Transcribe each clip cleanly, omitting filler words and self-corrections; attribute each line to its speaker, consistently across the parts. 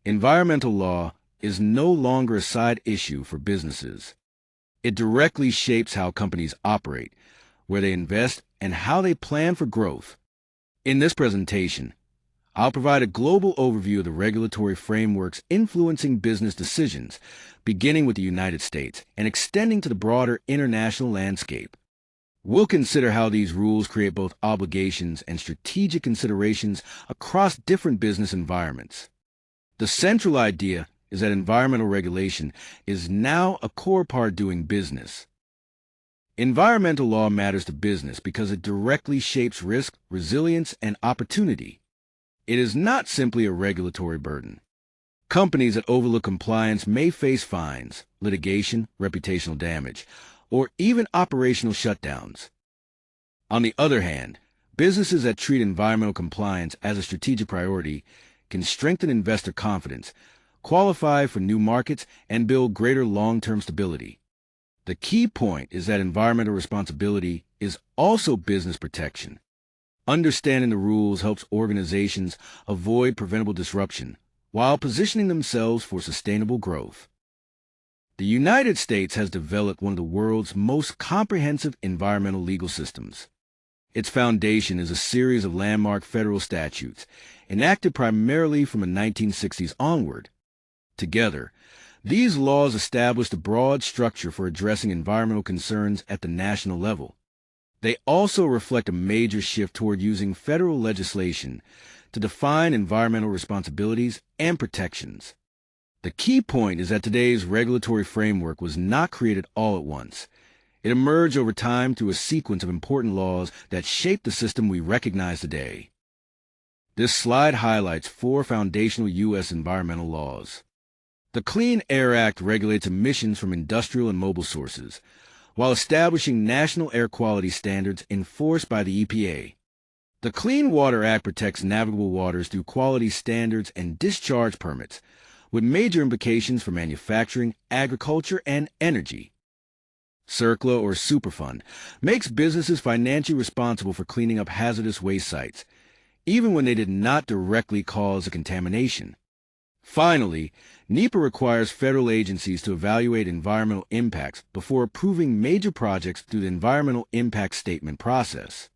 Speaker 1: Environmental law is no longer a side issue for businesses. It directly shapes how companies operate, where they invest, and how they plan for growth. In this presentation, I'll provide a global overview of the regulatory frameworks influencing business decisions, beginning with the United States and extending to the broader international landscape. We'll consider how these rules create both obligations and strategic considerations across different business environments. The central idea is that environmental regulation is now a core part of doing business. Environmental law matters to business because it directly shapes risk, resilience, and opportunity. It is not simply a regulatory burden. Companies that overlook compliance may face fines, litigation, reputational damage, or even operational shutdowns. On the other hand, businesses that treat environmental compliance as a strategic priority can strengthen investor confidence, qualify for new markets, and build greater long-term stability. The key point is that environmental responsibility is also business protection. Understanding the rules helps organizations avoid preventable disruption while positioning themselves for sustainable growth. The United States has developed one of the world's most comprehensive environmental legal systems. Its foundation is a series of landmark federal statutes, enacted primarily from the 1960s onward. Together, these laws established a broad structure for addressing environmental concerns at the national level. They also reflect a major shift toward using federal legislation to define environmental responsibilities and protections. The key point is that today's regulatory framework was not created all at once. It emerged over time through a sequence of important laws that shaped the system we recognize today. This slide highlights 4 foundational U.S. environmental laws. The Clean Air Act regulates emissions from industrial and mobile sources, while establishing national air quality standards enforced by the EPA. The Clean Water Act protects navigable waters through quality standards and discharge permits, with major implications for manufacturing, agriculture, and energy. CERCLA, or Superfund, makes businesses financially responsible for cleaning up hazardous waste sites, even when they did not directly cause a contamination. Finally, NEPA requires federal agencies to evaluate environmental impacts before approving major projects through the Environmental Impact Statement process.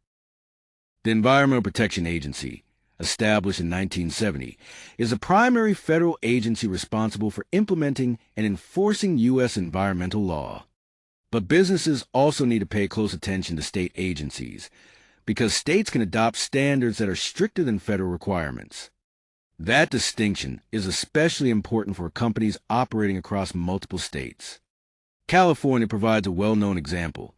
Speaker 1: The Environmental Protection Agency, established in 1970, is a primary federal agency responsible for implementing and enforcing U.S. environmental law. But businesses also need to pay close attention to state agencies, because states can adopt standards that are stricter than federal requirements. That distinction is especially important for companies operating across multiple states. California provides a well-known example.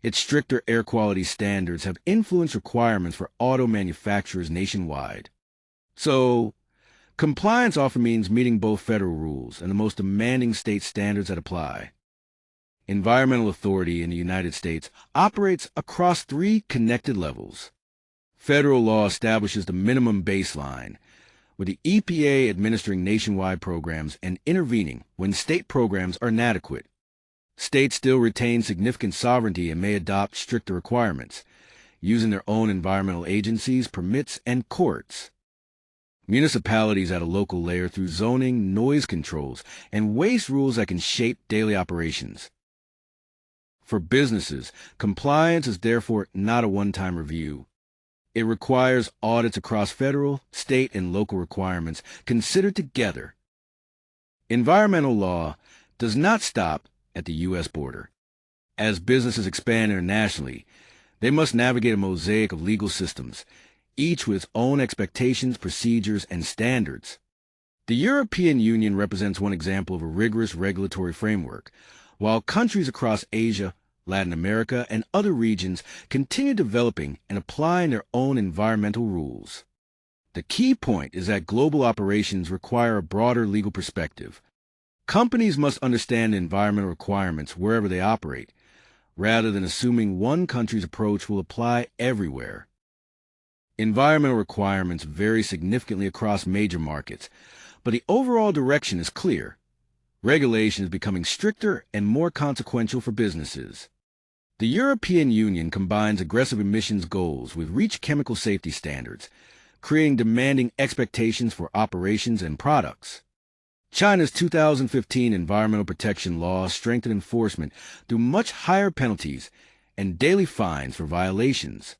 Speaker 1: Its stricter air quality standards have influenced requirements for auto manufacturers nationwide. So, compliance often means meeting both federal rules and the most demanding state standards that apply. Environmental authority in the United States operates across 3 connected levels. Federal law establishes the minimum baseline, with the EPA administering nationwide programs and intervening when state programs are inadequate. States still retain significant sovereignty and may adopt stricter requirements, using their own environmental agencies, permits, and courts. Municipalities at a local layer through zoning, noise controls, and waste rules that can shape daily operations. For businesses, compliance is therefore not a one-time review. It requires audits across federal, state, and local requirements considered together. Environmental law does not stop at the U.S. border. As businesses expand internationally, they must navigate a mosaic of legal systems, each with its own expectations, procedures, and standards. The European Union represents one example of a rigorous regulatory framework, while countries across Asia, Latin America, and other regions continue developing and applying their own environmental rules. The key point is that global operations require a broader legal perspective. Companies must understand environmental requirements wherever they operate, rather than assuming one country's approach will apply everywhere. Environmental requirements vary significantly across major markets, but the overall direction is clear. Regulation is becoming stricter and more consequential for businesses. The European Union combines aggressive emissions goals with REACH chemical safety standards, creating demanding expectations for operations and products. China's 2015 environmental protection law strengthened enforcement through much higher penalties and daily fines for violations.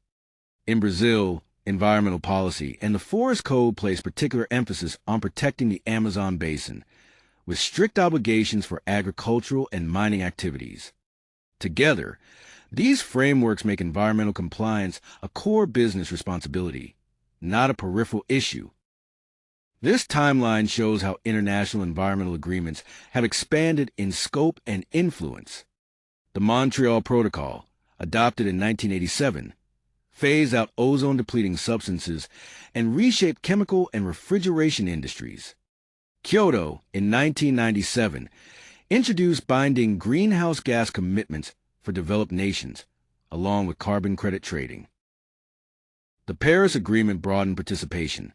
Speaker 1: In Brazil, environmental policy and the Forest Code place particular emphasis on protecting the Amazon basin, with strict obligations for agricultural and mining activities. Together, these frameworks make environmental compliance a core business responsibility, not a peripheral issue. This timeline shows how international environmental agreements have expanded in scope and influence. The Montreal Protocol, adopted in 1987, phased out ozone-depleting substances and reshaped chemical and refrigeration industries. Kyoto, in 1997, introduced binding greenhouse gas commitments for developed nations, along with carbon credit trading. The Paris Agreement broadened participation,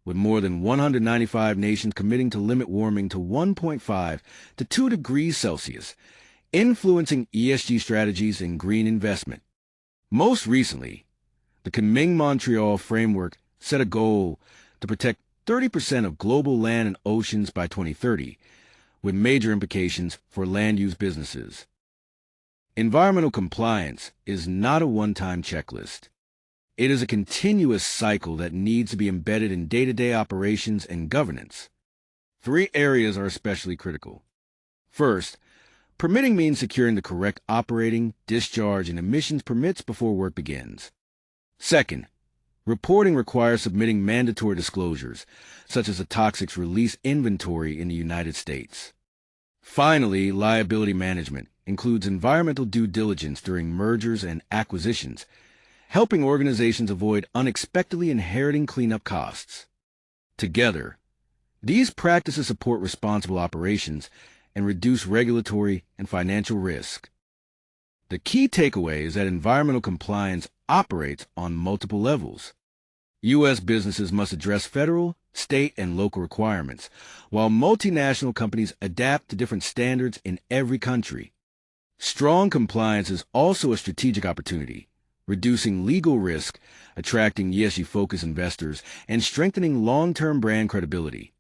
Speaker 1: with more than 195 nations committing to limit warming to 1.5 to 2 degrees Celsius, influencing ESG strategies and green investment. Most recently, the Kunming-Montreal framework set a goal to protect 30% of global land and oceans by 2030, with major implications for land-use businesses. Environmental compliance is not a one-time checklist. It is a continuous cycle that needs to be embedded in day-to-day operations and governance. 3 areas are especially critical. First, permitting means securing the correct operating, discharge, and emissions permits before work begins. Second, reporting requires submitting mandatory disclosures, such as a toxics release inventory in the United States. Finally, liability management includes environmental due diligence during mergers and acquisitions, helping organizations avoid unexpectedly inheriting cleanup costs. Together, these practices support responsible operations and reduce regulatory and financial risk. The key takeaway is that environmental compliance operates on multiple levels. U.S. businesses must address federal, state, and local requirements, while multinational companies adapt to different standards in every country. Strong compliance is also a strategic opportunity, reducing legal risk, attracting ESG-focused investors, and strengthening long-term brand credibility.